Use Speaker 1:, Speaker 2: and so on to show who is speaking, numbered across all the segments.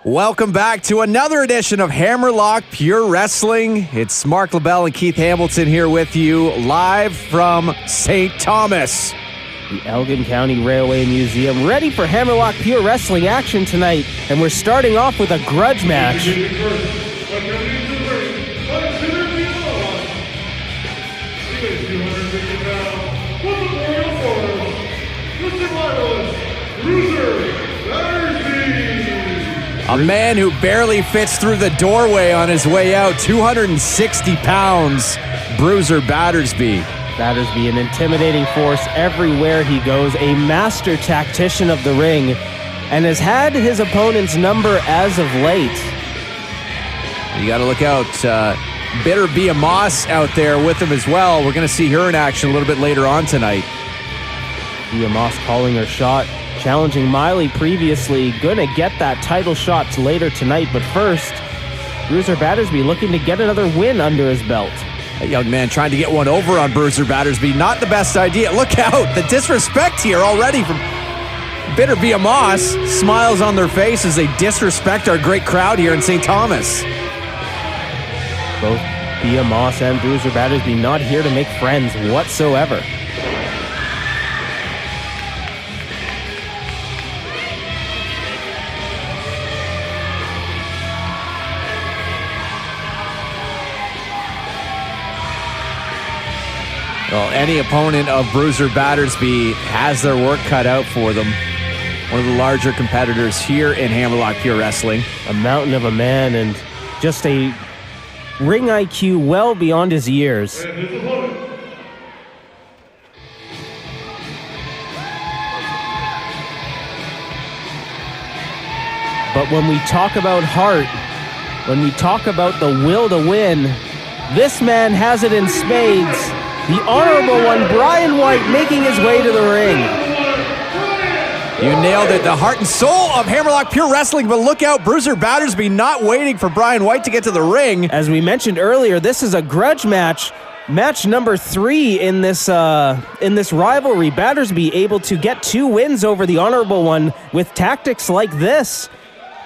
Speaker 1: Welcome back to another edition of Hammerlock Pure Wrestling. It's Mark LaBelle and Keith Hamilton here with you live from St. Thomas.
Speaker 2: The Elgin County Railway Museum, ready for Hammerlock Pure Wrestling action tonight. And we're starting off with a grudge match.
Speaker 1: A man who barely fits through the doorway on his way out, 260 pounds, Bruiser Battersby.
Speaker 2: Battersby, an intimidating force everywhere he goes, a master tactician of the ring, and has had his opponent's number as of late.
Speaker 1: You got to look out. Bitter Bia Moss out there with him as well. We're going to see her in action a little bit later on tonight.
Speaker 2: Bia Moss calling her shot, challenging Miley previously. Gonna get that title shot later tonight, but first, Bruiser Battersby looking to get another win under his belt.
Speaker 1: A young man trying to get one over on Bruiser Battersby. Not the best idea. Look out. The disrespect here already from Bitter Bia Moss. Smiles on their face as they disrespect our great crowd here in St. Thomas.
Speaker 2: Both Bia Moss and Bruiser Battersby not here to make friends whatsoever.
Speaker 1: Well, any opponent of Bruiser Battersby has their work cut out for them. One of the larger competitors here in Hammerlock Pure Wrestling.
Speaker 2: A mountain of a man and just a ring IQ well beyond his years. But when we talk about heart, when we talk about the will to win, this man has it in spades. The honorable one, Brian White, making his way to the ring.
Speaker 1: You nailed it. The heart and soul of Hammerlock Pure Wrestling. But look out, Bruiser Battersby not waiting for Brian White to get to the ring.
Speaker 2: As we mentioned earlier, this is a grudge match. Match number 3 in this rivalry. Battersby able to get 2 wins over the honorable one with tactics like this.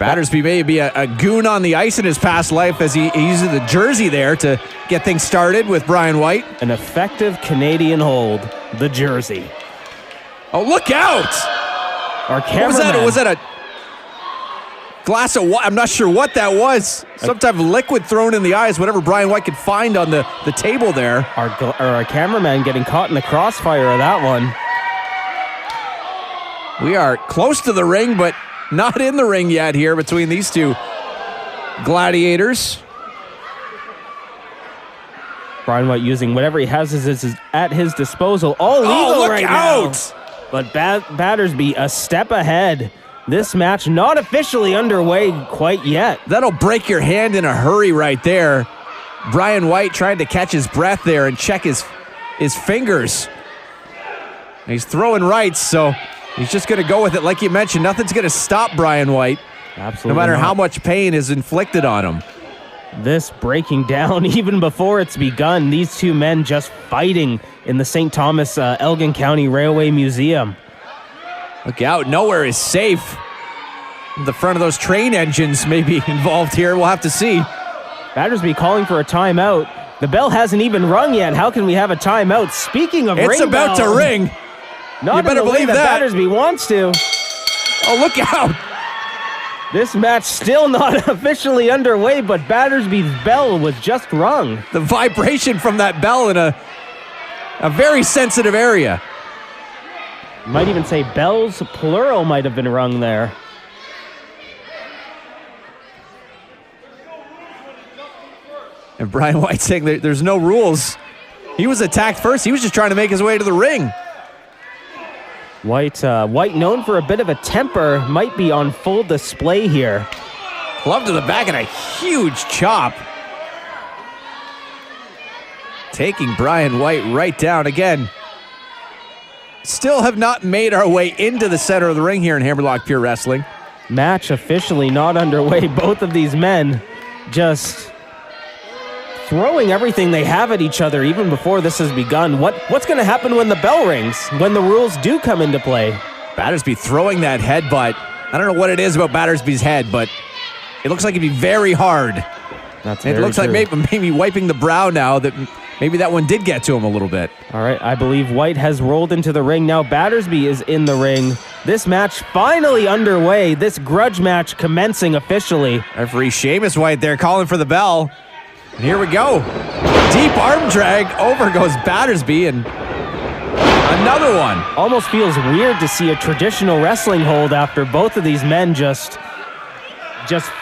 Speaker 1: Battersby may be a goon on the ice in his past life as he uses the jersey there to get things started with Brian White.
Speaker 2: An effective Canadian hold, the jersey.
Speaker 1: Oh, look out!
Speaker 2: Our cameraman.
Speaker 1: Was that a glass of water? I'm not sure what that was. Some type of liquid thrown in the eyes, whatever Brian White could find on the table there.
Speaker 2: Our cameraman getting caught in the crossfire of that one.
Speaker 1: We are close to the ring, but not in the ring yet here between these two gladiators.
Speaker 2: Brian White using whatever he has at his disposal. All legal right now. But Battersby a step ahead. This match not officially underway quite yet.
Speaker 1: That'll break your hand in a hurry right there. Brian White trying to catch his breath there and check his fingers. He's throwing rights, so he's just going to go with it. Like you mentioned, nothing's going to stop Brian White.
Speaker 2: Absolutely
Speaker 1: no matter
Speaker 2: not.
Speaker 1: how much pain is inflicted on him.
Speaker 2: This breaking down even before it's begun. These two men just fighting in the St. Thomas Elgin County Railway Museum.
Speaker 1: Look out, nowhere is safe. The front of those train engines may be involved here. We'll have to see.
Speaker 2: Battersby calling for a timeout. The bell hasn't even rung yet. How can we have a timeout? Speaking of ring
Speaker 1: it's about
Speaker 2: bell,
Speaker 1: to ring.
Speaker 2: Not
Speaker 1: you better
Speaker 2: in the
Speaker 1: believe
Speaker 2: way
Speaker 1: that
Speaker 2: Battersby wants to.
Speaker 1: Oh, look out.
Speaker 2: This match still not officially underway, but Battersby's bell was just rung.
Speaker 1: The vibration from that bell in a very sensitive area.
Speaker 2: Might even say bells, plural, might have been rung there.
Speaker 1: And Brian White saying there's no rules. He was attacked first. He was just trying to make his way to the ring.
Speaker 2: White, known for a bit of a temper, might be on full display here.
Speaker 1: Glove to the back and a huge chop. Taking Brian White right down again. Still have not made our way into the center of the ring here in Hammerlock Pure Wrestling.
Speaker 2: Match officially not underway. Both of these men just throwing everything they have at each other even before this has begun. What's going to happen when the bell rings, when the rules do come into play?
Speaker 1: Battersby throwing that headbutt. I don't know what it is about Battersby's head, but It looks like it'd be very hard.
Speaker 2: That's
Speaker 1: It
Speaker 2: very
Speaker 1: looks like
Speaker 2: true.
Speaker 1: maybe wiping the brow now that maybe that one did get to him a little bit.
Speaker 2: All right, I believe White has rolled into the ring. Now Battersby is in the ring. This match finally underway. This grudge match commencing officially.
Speaker 1: Referee Seamus White there calling for the bell. And here we go. Deep arm drag. Over goes Battersby and another one.
Speaker 2: Almost feels weird to see a traditional wrestling hold after both of these men just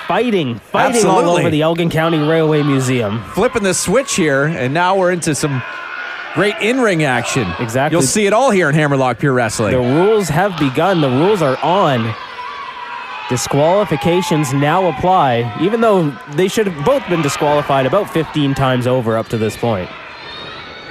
Speaker 2: fighting all
Speaker 1: Absolutely.
Speaker 2: over the Elgin County Railway Museum.
Speaker 1: Flipping the switch here, and now we're into some great in-ring action.
Speaker 2: Exactly.
Speaker 1: You'll see it all here in Hammerlock Pure Wrestling.
Speaker 2: The rules have begun. The rules are on. Disqualifications now apply, even though they should have both been disqualified about 15 times over up to this point.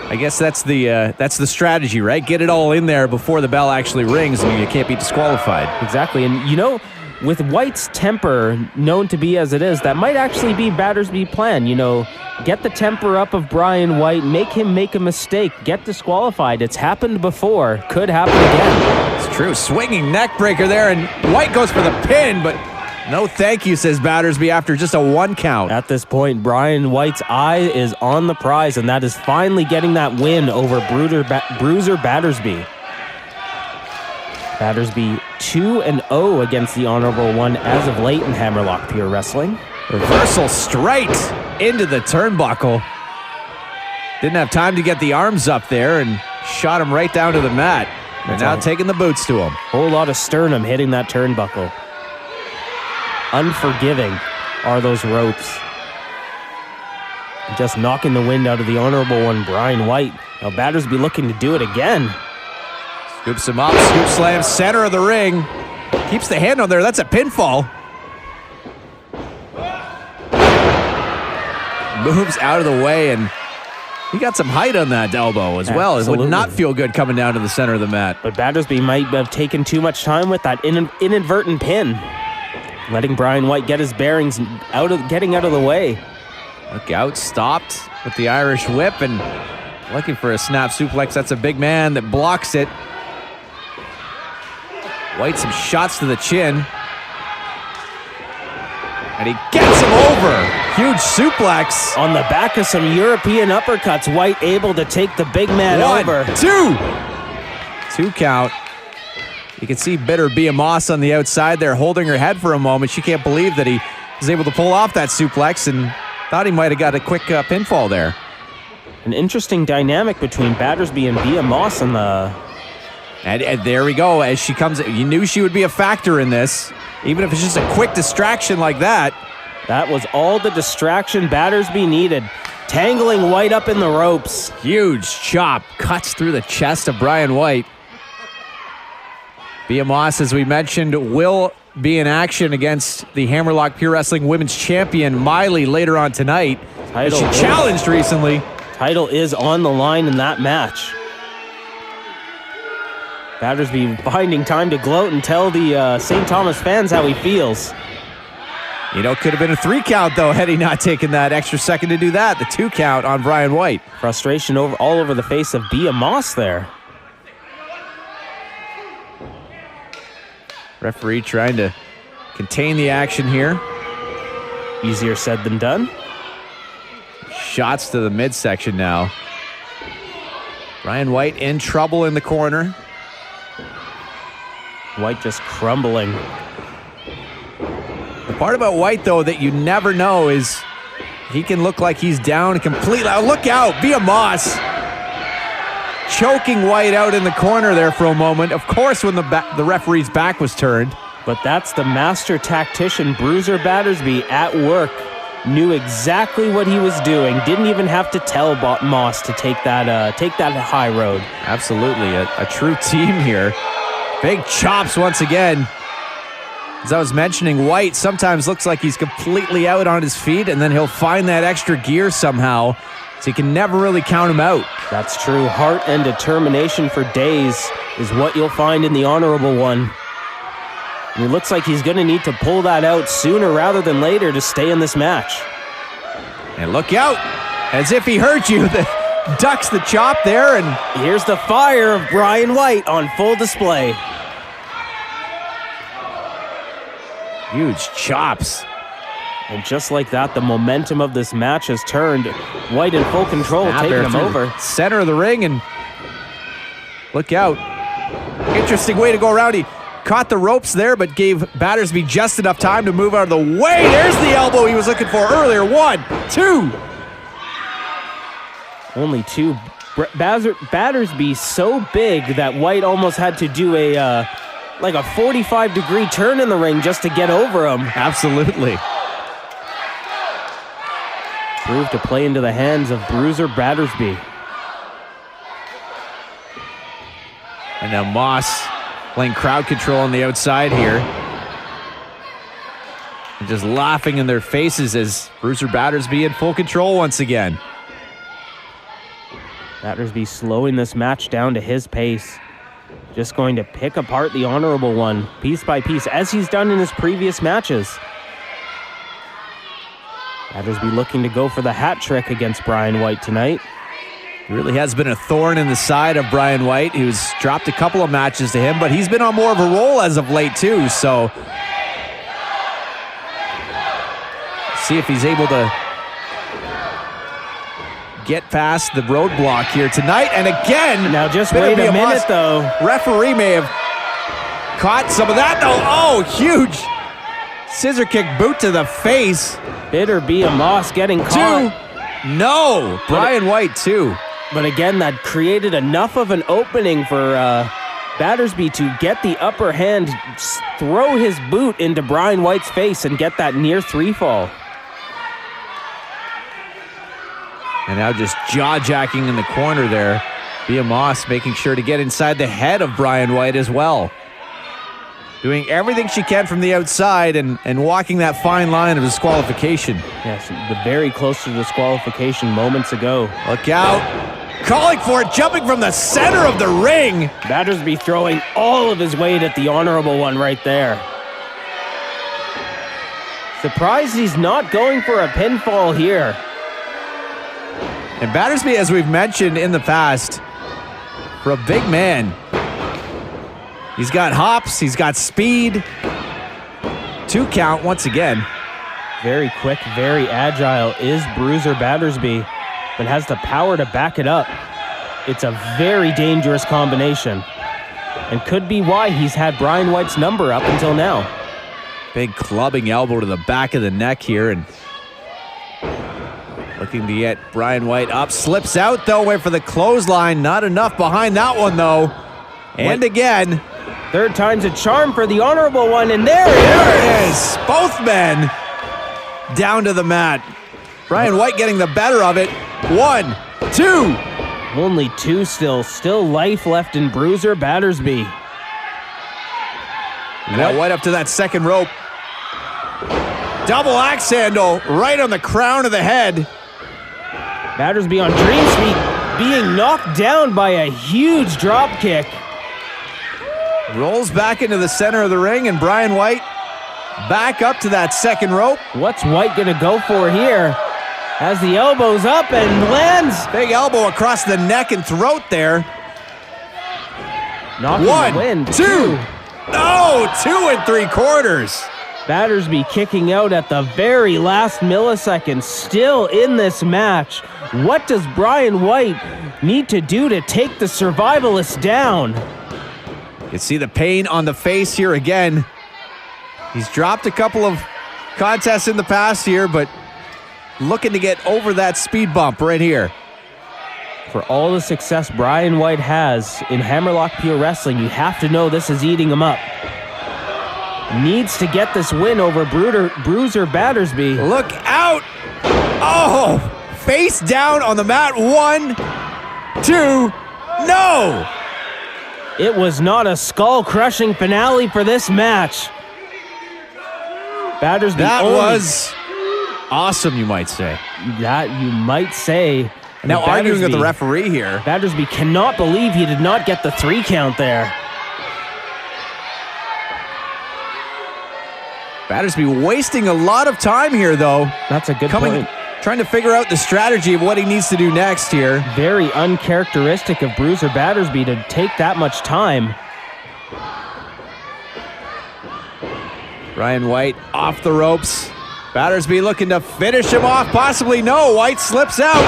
Speaker 1: I guess that's the strategy, right? Get it all in there before the bell actually rings, and you can't be disqualified.
Speaker 2: Exactly. And, you know, with White's temper known to be as it is, that might actually be Battersby's plan. You know, get the temper up of Brian White, make him make a mistake, get disqualified. It's happened before. Could happen again.
Speaker 1: It's true. Swinging neck breaker there, and White goes for the pin, but no thank you, says Battersby after just a 1 count.
Speaker 2: At this point, Brian White's eye is on the prize, and that is finally getting that win over Bruiser Battersby. Battersby 2-0 against the Honorable One as of late in Hammerlock Pure Wrestling.
Speaker 1: Reversal straight into the turnbuckle. Didn't have time to get the arms up there and shot him right down to the mat. They're now taking the boots to him.
Speaker 2: Whole lot of sternum hitting that turnbuckle. Unforgiving are those ropes. Just knocking the wind out of the Honorable One, Brian White. Now Battersby looking to do it again.
Speaker 1: Scoops him up, scoop slam, center of the ring. Keeps the hand on there, that's a pinfall. Moves out of the way, and he got some height on that elbow as well. It
Speaker 2: Absolutely.
Speaker 1: would not feel good coming down to the center of the mat.
Speaker 2: But Battersby might have taken too much time with that inadvertent pin. Letting Brian White get his bearings, getting out of the way.
Speaker 1: Look out, stopped with the Irish whip and looking for a snap suplex. That's a big man that blocks it. White some shots to the chin. And he gets him over. Huge suplex.
Speaker 2: On the back of some European uppercuts, White able to take the big man
Speaker 1: 1,
Speaker 2: over.
Speaker 1: 2 count. You can see bitter Bea Moss on the outside there holding her head for a moment. She can't believe that he was able to pull off that suplex and thought he might have got a quick pinfall there.
Speaker 2: An interesting dynamic between Battersby and Bea Moss in the...
Speaker 1: And there we go. As she comes, you knew she would be a factor in this, even if it's just a quick distraction like that.
Speaker 2: That was all the distraction Battersby needed. Tangling White up in the ropes.
Speaker 1: Huge chop cuts through the chest of Brian White. Bea Moss, as we mentioned, will be in action against the Hammerlock Pure Wrestling Women's Champion, Miley, later on tonight. As she challenged recently.
Speaker 2: Title is on the line in that match. Battersby finding time to gloat and tell the St. Thomas fans how he feels.
Speaker 1: You know, could have been a 3 count, though, had he not taken that extra second to do that. The 2 count on Brian White.
Speaker 2: Frustration all over the face of Bea Moss there.
Speaker 1: Referee trying to contain the action here.
Speaker 2: Easier said than done.
Speaker 1: Shots to the midsection now. Brian White in trouble in the corner.
Speaker 2: White just crumbling.
Speaker 1: The part about White, though, that you never know is he can look like he's down completely. Oh, look out, Bea Moss choking White out in the corner there for a moment. Of course, when the referee's back was turned.
Speaker 2: But that's the master tactician, Bruiser Battersby, at work. Knew exactly what he was doing. Didn't even have to tell Moss to take that high road.
Speaker 1: Absolutely, a true team here. Big chops once again. As I was mentioning, White sometimes looks like he's completely out on his feet, and then he'll find that extra gear somehow, so you can never really count him out.
Speaker 2: That's true. Heart and determination for days is what you'll find in the Honorable One. And it looks like he's going to need to pull that out sooner rather than later to stay in this match.
Speaker 1: And look out, as if he hurt you. Ducks the chop there, and
Speaker 2: here's the fire of Brian White on full display.
Speaker 1: huge chops.
Speaker 2: And just like that, the momentum of this match has turned. White in full control, taking him over.
Speaker 1: Center of the ring, and look out. Interesting way to go around. He caught the ropes there, but gave Battersby just enough time to move out of the way. There's the elbow he was looking for earlier. 1, 2.
Speaker 2: Only 2. Battersby so big that White almost had to do a 45-degree turn in the ring just to get over him.
Speaker 1: Absolutely.
Speaker 2: Proved to play into the hands of Bruiser Battersby.
Speaker 1: And now Moss playing crowd control on the outside here. And just laughing in their faces as Bruiser Battersby in full control once again.
Speaker 2: Battersby slowing this match down to his pace. Just going to pick apart the Honorable One piece by piece, as he's done in his previous matches. Battersby looking to go for the hat trick against Brian White tonight.
Speaker 1: He really has been a thorn in the side of Brian White, who's dropped a couple of matches to him, but he's been on more of a roll as of late too, so see if he's able to get past the roadblock here tonight. And again,
Speaker 2: now just wait a minute though.
Speaker 1: Referee may have caught some of that though. Oh, huge scissor kick boot to the face.
Speaker 2: Bitter Bia Moss getting caught.
Speaker 1: 2. No, Brian White 2.
Speaker 2: But again, that created enough of an opening for Battersby to get the upper hand, throw his boot into Brian White's face and get that near 3 fall.
Speaker 1: And now just jaw-jacking in the corner there. Bia Moss making sure to get inside the head of Brian White as well. Doing everything she can from the outside and walking that fine line of disqualification.
Speaker 2: Yes, very close to disqualification moments ago.
Speaker 1: Look out. Calling for it, jumping from the center of the ring.
Speaker 2: Battersby throwing all of his weight at the Honorable One right there. Surprised he's not going for a pinfall here.
Speaker 1: And Battersby, as we've mentioned in the past, for a big man, he's got hops, he's got speed. 2 count once again.
Speaker 2: Very quick, very agile is Bruiser Battersby, but has the power to back it up. It's a very dangerous combination, and could be why he's had Brian White's number up until now.
Speaker 1: Big clubbing elbow to the back of the neck here, and looking to get Brian White up. Slips out though, wait for the clothesline. Not enough behind that one though. And again.
Speaker 2: 3rd time's a charm for the Honorable One, and there
Speaker 1: it is. Both men down to the mat. Brian White getting the better of it. 1, 2.
Speaker 2: Only 2 still. Still life left in Bruiser Battersby.
Speaker 1: Now White up to that second rope. Double axe handle right on the crown of the head.
Speaker 2: Battersby on Dream Suite being knocked down by a huge drop kick.
Speaker 1: Rolls back into the center of the ring, and Brian White back up to that second rope.
Speaker 2: What's White gonna go for here? Has the elbows up and lands.
Speaker 1: Big elbow across the neck and throat there.
Speaker 2: Knocking
Speaker 1: 1,
Speaker 2: the win.
Speaker 1: 2. Oh, 2 3/4.
Speaker 2: Battersby kicking out at the very last millisecond, still in this match. What does Brian White need to do to take the Survivalists down?
Speaker 1: You can see the pain on the face here again. He's dropped a couple of contests in the past here, but looking to get over that speed bump right here.
Speaker 2: For all the success Brian White has in Hammerlock Pure Wrestling, you have to know this is eating him up. Needs to get this win over Bruiser Battersby.
Speaker 1: Look out! Oh! Face down on the mat. 1, 2. No!
Speaker 2: It was not a skull-crushing finale for this match. Battersby.
Speaker 1: That was awesome, you might say.
Speaker 2: That you might say.
Speaker 1: Now arguing with the referee here.
Speaker 2: Battersby cannot believe he did not get the 3 count there.
Speaker 1: Battersby wasting a lot of time here, though.
Speaker 2: That's a good point.
Speaker 1: Trying to figure out the strategy of what he needs to do next here.
Speaker 2: Very uncharacteristic of Bruiser Battersby to take that much time.
Speaker 1: Brian White off the ropes. Battersby looking to finish him off. Possibly no. White slips out.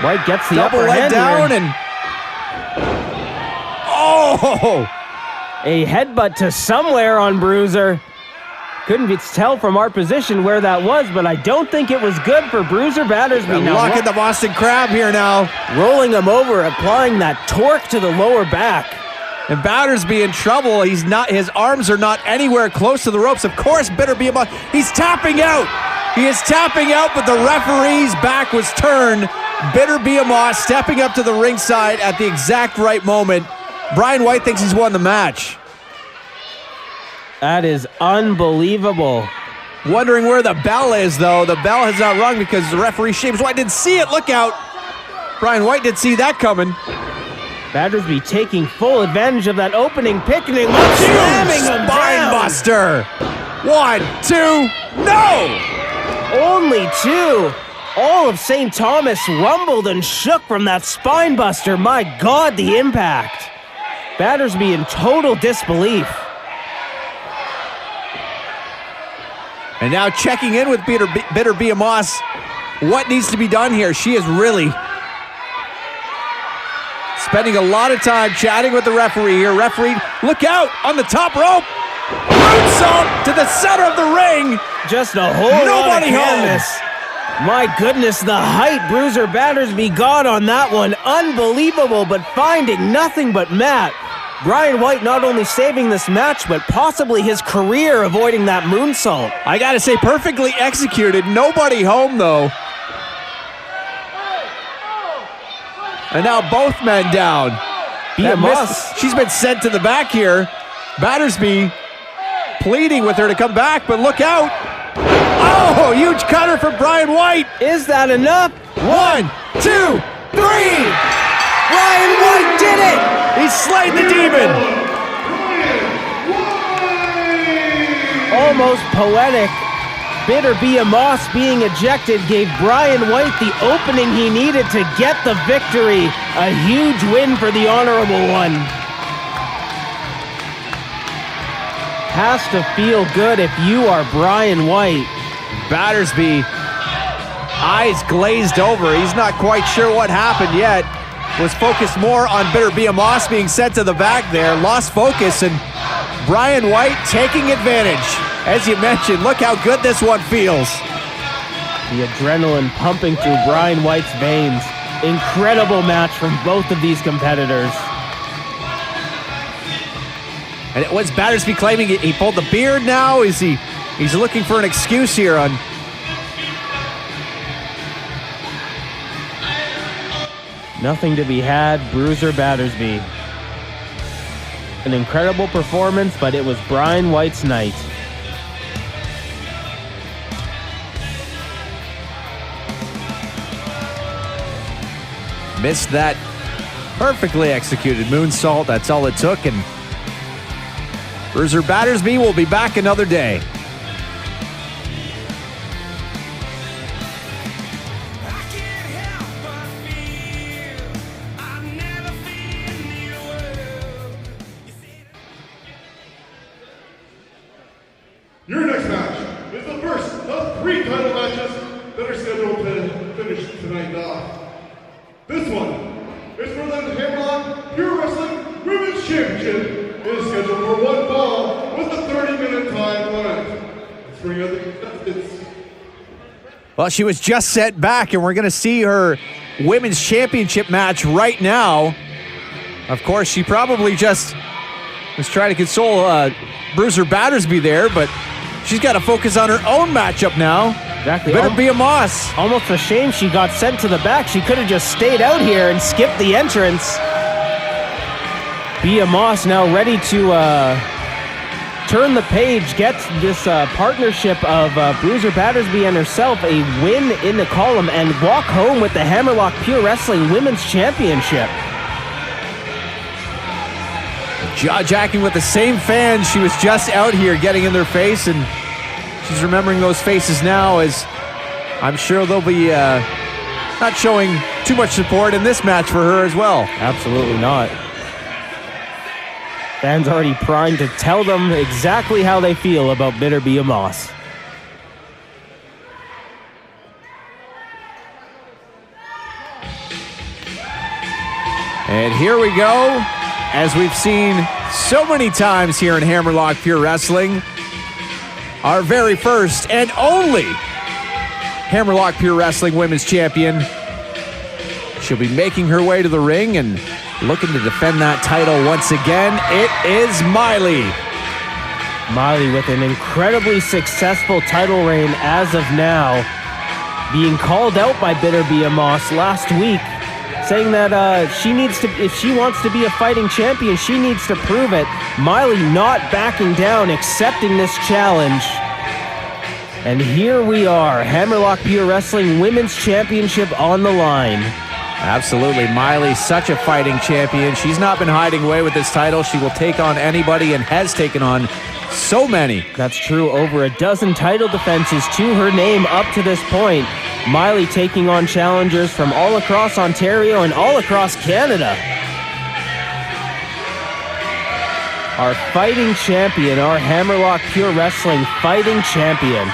Speaker 2: White gets the
Speaker 1: Double
Speaker 2: upper
Speaker 1: leg
Speaker 2: hand
Speaker 1: down
Speaker 2: here.
Speaker 1: and... Oh!
Speaker 2: A headbutt to somewhere on Bruiser. Couldn't tell from our position where that was, but I don't think it was good for Bruiser Battersby. Now
Speaker 1: Lock at the Boston Crab here now.
Speaker 2: rolling him over, applying that torque to the lower back.
Speaker 1: And Battersby in trouble. He's not. His arms are not anywhere close to the ropes. Of course, better be about. He's tapping out. He is tapping out, but the referee's back was turned. Bitter Biamont stepping up to the ringside at the exact right moment. Brian White thinks he's won the match.
Speaker 2: That is unbelievable.
Speaker 1: Wondering where the bell is, though. The bell has not rung because the referee James White didn't see it. Look out. Brian White did see that coming.
Speaker 2: Battersby taking full advantage of that opening picketing. Slamming him
Speaker 1: Spine
Speaker 2: down.
Speaker 1: buster. 1, 2, no!
Speaker 2: Only two. All of St. Thomas rumbled and shook from that spine buster. My God, the impact. Battersby in total disbelief.
Speaker 1: And now checking in with Bitter Biamont. What needs to be done here? She is really spending a lot of time chatting with the referee here. Referee, look out on the top rope. Moonsault to the center of the ring.
Speaker 2: Just a whole lot of
Speaker 1: Nobody
Speaker 2: canvas. My goodness, the height Bruiser Battersby got on that one. Unbelievable, but finding nothing but mat. Brian White not only saving this match, but possibly his career avoiding that moonsault.
Speaker 1: I gotta say, perfectly executed. Nobody home, though. And now both men down. She's been sent to the back here. Battersby pleading with her to come back, but look out. Oh, huge cutter from Brian White.
Speaker 2: Is that enough?
Speaker 1: 1, 2, 3.
Speaker 2: Brian White did it!
Speaker 1: He slayed the demon.
Speaker 2: Almost poetic. Bitter Biamont being ejected gave Brian White the opening he needed to get the victory. A huge win for the honorable one. Has to feel good if you are Brian White.
Speaker 1: Battersby, eyes glazed over. He's not quite sure what happened yet. Was focused more on Bitter Biamont being sent to the back there. Lost focus, and Brian White taking advantage. As you mentioned, look how good this one feels.
Speaker 2: The adrenaline pumping through Brian White's veins. Incredible match from both of these competitors.
Speaker 1: And it was Battersby claiming he pulled the beard now? He's looking for an excuse here on...
Speaker 2: Nothing to be had, Bruiser Battersby. An incredible performance, but it was Brian White's night.
Speaker 1: Missed that perfectly executed moonsault. That's all it took, and Bruiser Battersby will be back another day.
Speaker 3: Your next match is the first of 3 title matches that are scheduled to finish tonight off. This one is for the Hammerlock Pure Wrestling Women's Championship. It is scheduled for 1 fall with a 30-minute time limit. Let's bring out the contestants.
Speaker 1: Well, she was just sent back, and we're going to see her Women's Championship match right now. Of course, she probably just was trying to console Bruiser Battersby there, but she's got to focus on her own matchup now.
Speaker 2: Exactly.
Speaker 1: Better be a Moss.
Speaker 2: Almost a shame she got sent to the back. She could have just stayed out here and skipped the entrance. Biamont now ready to turn the page, gets this partnership of Bruiser Battersby and herself a win in the column and walk home with the Hammerlock Pure Wrestling Women's Championship.
Speaker 1: Jaw-jacking with the same fans. She was just out here getting in their face, and she's remembering those faces now, as I'm sure they'll be not showing too much support in this match for her as well.
Speaker 2: Absolutely not. Fans already primed to tell them exactly how they feel about Bitter Biamont.
Speaker 1: And here we go, as we've seen so many times here in Hammerlock Pure Wrestling, our very first and only Hammerlock Pure Wrestling Women's Champion. She'll be making her way to the ring and looking to defend that title once again. It is Miley.
Speaker 2: Miley with an incredibly successful title reign as of now, being called out by Bitter Moss last week, saying that she needs to, if she wants to be a fighting champion, she needs to prove it. Miley not backing down, accepting this challenge. And here we are, Hammerlock Pure Wrestling Women's Championship on the line.
Speaker 1: Absolutely, Miley, such a fighting champion. She's not been hiding away with this title. She will take on anybody and has taken on so many.
Speaker 2: That's true, over a dozen title defenses to her name up to this point. Miley taking on challengers from all across Ontario and all across Canada. Our fighting champion, our Hammerlock Pure Wrestling fighting champion.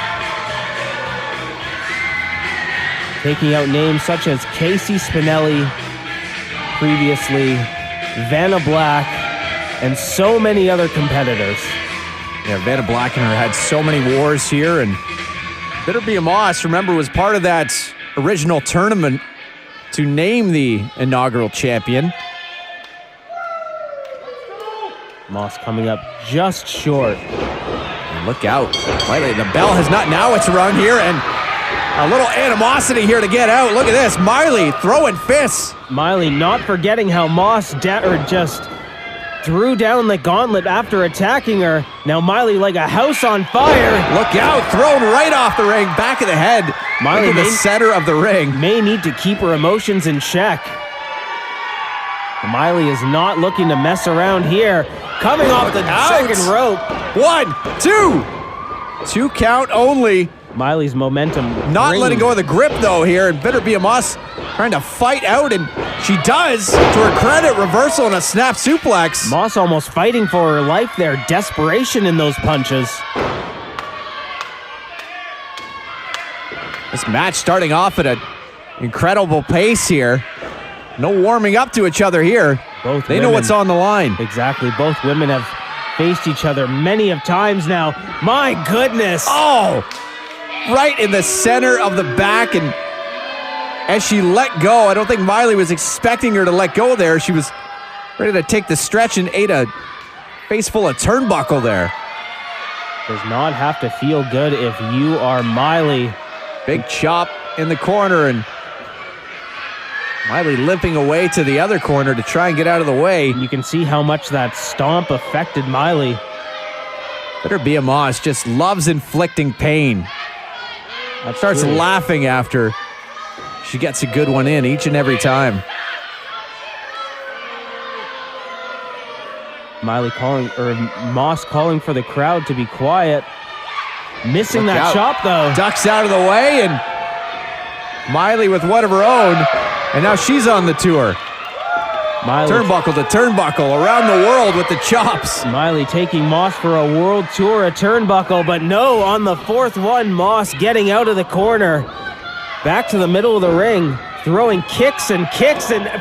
Speaker 2: Taking out names such as Casey Spinelli, previously, Vanna Black, and so many other competitors.
Speaker 1: Yeah, Vanna Black and her had so many wars here, and Bitter Moss, remember, was part of that original tournament to name the inaugural champion.
Speaker 2: Moss coming up just short.
Speaker 1: And look out. Miley, the bell has not, now it's rung here, and a little animosity here to get out. Look at this, Miley throwing fists.
Speaker 2: Miley not forgetting how Moss just threw down the gauntlet after attacking her. Now Miley like a house on fire.
Speaker 1: Look out, thrown right off the ring, back of the head.
Speaker 2: Miley
Speaker 1: in the center of the ring.
Speaker 2: May need to keep her emotions in check. Miley is not looking to mess around here. Coming off the second rope.
Speaker 1: 1, 2. 2 count only.
Speaker 2: Miley's momentum.
Speaker 1: Not letting go of the grip though here, and Bitter Moss trying to fight out, and she does. To her credit, reversal and a snap suplex.
Speaker 2: Moss almost fighting for her life there. Desperation in those punches.
Speaker 1: This match starting off at an incredible pace here. No warming up to each other here. They know what's on the line.
Speaker 2: Exactly. Both women have faced each other many of times now. My goodness.
Speaker 1: Oh! Right in the center of the back, and as she let go, I don't think Miley was expecting her to let go there. She was ready to take the stretch and ate a face full of turnbuckle there.
Speaker 2: Does not have to feel good if you are Miley.
Speaker 1: Big chop in the corner, and Miley limping away to the other corner to try and get out of the way.
Speaker 2: You can see how much that stomp affected Miley.
Speaker 1: Bitter Moss just loves inflicting pain. Starts laughing after she gets a good one in each and every time.
Speaker 2: Moss calling for the crowd to be quiet. Missing that chop though.
Speaker 1: Ducks out of the way, and Miley with one of her own, and now she's on the tour.
Speaker 2: Miley,
Speaker 1: turnbuckle to turnbuckle around the world with the chops.
Speaker 2: Miley taking Moss for a world tour, a turnbuckle, but no, on the fourth one, Moss getting out of the corner. Back to the middle of the ring, throwing kicks and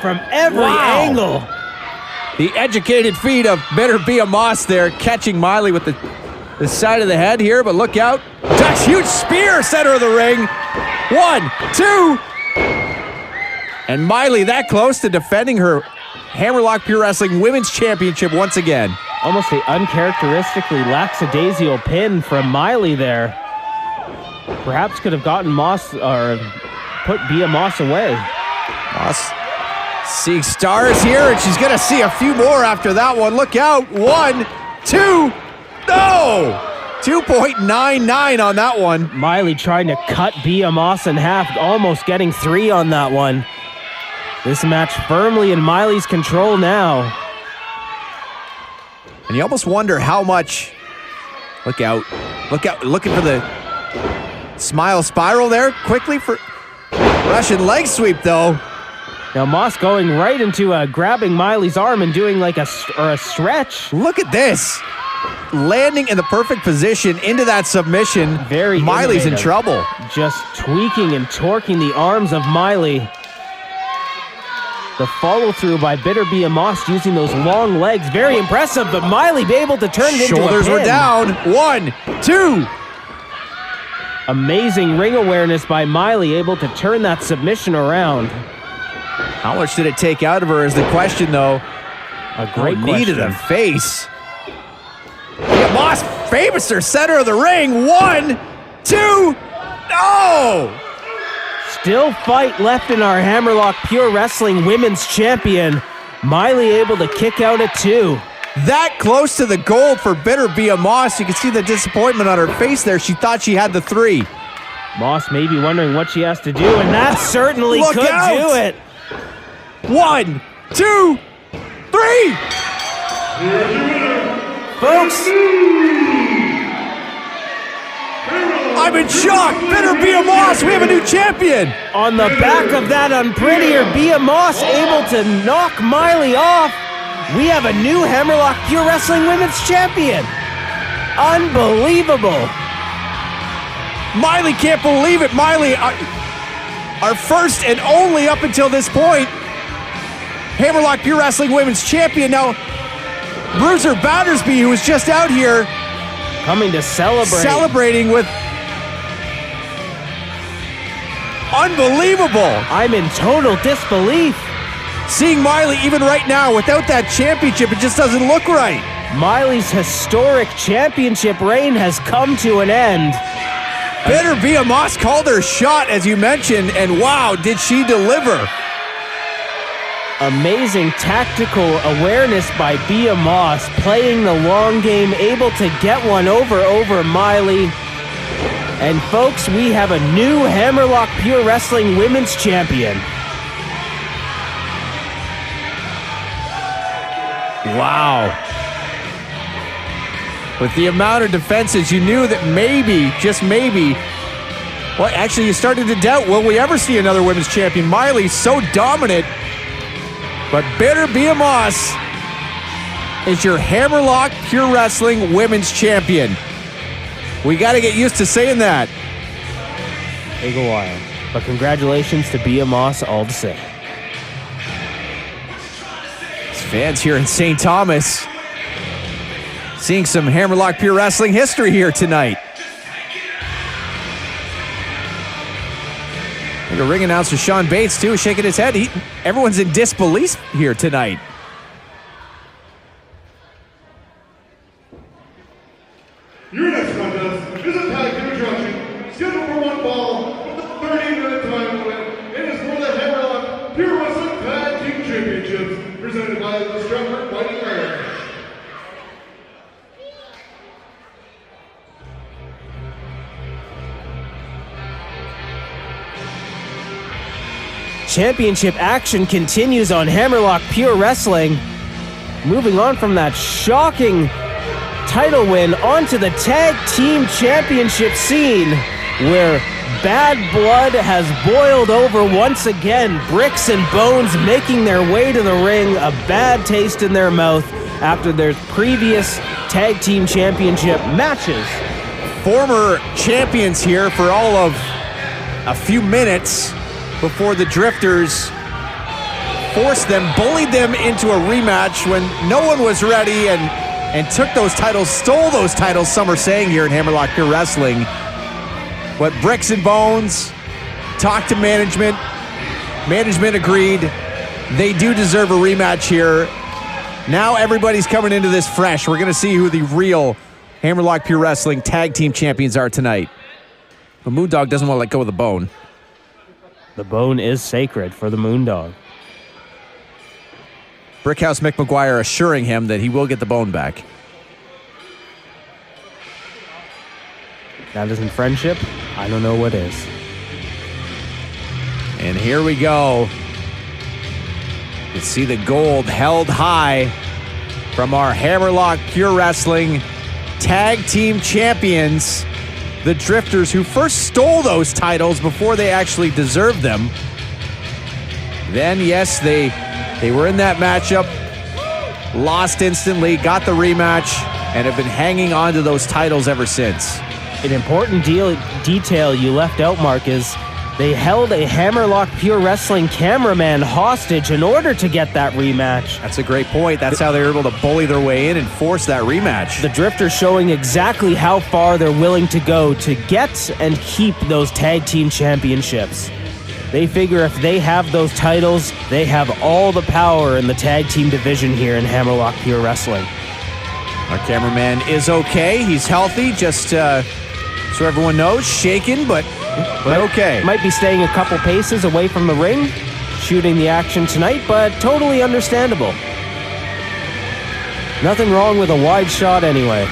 Speaker 2: from every angle.
Speaker 1: The educated feet of Bitter Moss there, catching Miley with the side of the head here, but look out. Ducks, huge spear, center of the ring. 1, 2. And Miley that close to defending her Hammerlock Pure Wrestling Women's Championship once again.
Speaker 2: Almost the uncharacteristically lackadaisical pin from Miley there. Perhaps could have gotten Moss, or put Moss away.
Speaker 1: Moss seeing stars here, and she's gonna see a few more after that one. Look out, 1, 2, no! 2.99 on that one.
Speaker 2: Miley trying to cut Moss in half, almost getting 3 on that one. This match firmly in Miley's control now.
Speaker 1: And you almost wonder how much... Look out, looking for the smile spiral there, quickly for Russian leg sweep though.
Speaker 2: Now Moss going right into grabbing Miley's arm and doing like a stretch.
Speaker 1: Look at this. Landing in the perfect position into that submission.
Speaker 2: Very
Speaker 1: Miley's
Speaker 2: innovative.
Speaker 1: In trouble.
Speaker 2: Just tweaking and torquing the arms of Miley. The follow-through by Bitter Moss using those long legs. Very impressive, but Miley be able to turn it into a pin.
Speaker 1: Shoulders were down. 1, 2.
Speaker 2: Amazing ring awareness by Miley, able to turn that submission around.
Speaker 1: How much did it take out of her is the question, though.
Speaker 2: A great
Speaker 1: knee to
Speaker 2: question.
Speaker 1: the face. Moss famous her center of the ring. 1, 2. No!
Speaker 2: Still fight left in our Hammerlock Pure Wrestling Women's Champion. Miley able to kick out at 2.
Speaker 1: That close to the gold for Bitter Moss. You can see the disappointment on her face there. She thought she had the 3.
Speaker 2: Moss may be wondering what she has to do, and that certainly
Speaker 1: Look
Speaker 2: could
Speaker 1: out.
Speaker 2: do it.
Speaker 1: 1, 2, 3.
Speaker 2: Folks,
Speaker 1: I'm in shock. Bitter Moss. We have a new champion.
Speaker 2: on the back of that unprettier Bia Moss able to knock Miley off, we have a new Hammerlock Pure Wrestling Women's Champion. Unbelievable.
Speaker 1: Miley can't believe it. Miley, our first and only up until this point Hammerlock Pure Wrestling Women's Champion. Now, Bruiser Battersby, who was just out here
Speaker 2: Coming to
Speaker 1: celebrating with unbelievable.
Speaker 2: I'm in total disbelief.
Speaker 1: Seeing Miley even right now without that championship, it just doesn't look right.
Speaker 2: Miley's historic championship reign has come to an end.
Speaker 1: Bitter Moss called her shot, as you mentioned, and wow, did she deliver.
Speaker 2: Amazing tactical awareness by Bia Moss, playing the long game, able to get one over Miley. And folks, we have a new Hammerlock Pure Wrestling Women's Champion.
Speaker 1: Wow. With the amount of defenses, you knew that maybe, just maybe, well, actually, you started to doubt, will we ever see another women's champion? Miley's so dominant, but Bitter Moss is your Hammerlock Pure Wrestling Women's Champion. We got to get used to saying that.
Speaker 2: Take a while. But congratulations to Bia Moss all the same.
Speaker 1: Fans here in St. Thomas seeing some Hammerlock Pure Wrestling history here tonight. And the ring announcer Sean Bates too, shaking his head. Everyone's in disbelief here tonight.
Speaker 3: Your next contest is a tag team attraction scheduled for 1 fall with a 30-minute time limit and is for the Hammerlock Pure Wrestling Tag Team Championships presented by the Stratford Fighting Irish.
Speaker 2: Championship action continues on Hammerlock Pure Wrestling. Moving on from that shocking title win onto the tag team championship scene, where bad blood has boiled over once again. Bricks and Bones making their way to the ring, a bad taste in their mouth after their previous tag team championship matches.
Speaker 1: Former champions here for all of a few minutes before the Drifters forced them, bullied them into a rematch when no one was ready, and took those titles, stole those titles, some are saying here in Hammerlock Pure Wrestling. But Bricks and Bones talked to management. Management agreed. They do deserve a rematch here. Now everybody's coming into this fresh. We're going to see who the real Hammerlock Pure Wrestling tag team champions are tonight. But Moondog doesn't want to let go of the bone.
Speaker 2: The bone is sacred for the Moondog.
Speaker 1: Brickhouse Mick McGuire assuring him that he will get the bone back.
Speaker 2: That isn't friendship. I don't know what is.
Speaker 1: And here we go. You see the gold held high from our Hammerlock Pure Wrestling Tag Team Champions, the Drifters, who first stole those titles before they actually deserved them. Then, yes, they were in that matchup, lost instantly, got the rematch, and have been hanging on to those titles ever since.
Speaker 2: An important detail you left out, Mark, is They held a Hammerlock Pure Wrestling cameraman hostage in order to get that rematch.
Speaker 1: That's a great point. That's how they were able to bully their way in and force that rematch.
Speaker 2: The Drifters showing exactly how far they're willing to go to get and keep those tag team championships. They figure if they have those titles, they have all the power in the tag team division here in Hammerlock Pure Wrestling.
Speaker 1: Our cameraman is okay. He's healthy, just so everyone knows, shaken, but okay.
Speaker 2: Might be staying a couple paces away from the ring, shooting the action tonight, but totally understandable. Nothing wrong with a wide shot anyway.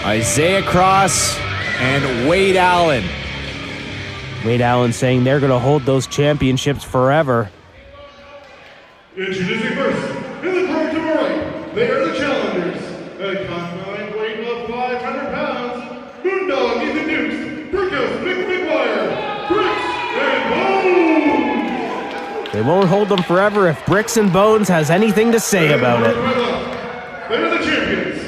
Speaker 1: Isaiah Cross and Wade Allen.
Speaker 2: Wade Allen saying they're going to hold those championships forever.
Speaker 3: Introducing first, in the corner to my right, they are the challengers. At a combined weight of 500 pounds, Moondog Ethan Dukes, Brickhouse Mick McGuire, Bricks and Bones.
Speaker 2: They won't hold them forever if Bricks and Bones has anything to say about it.
Speaker 3: They are the champions.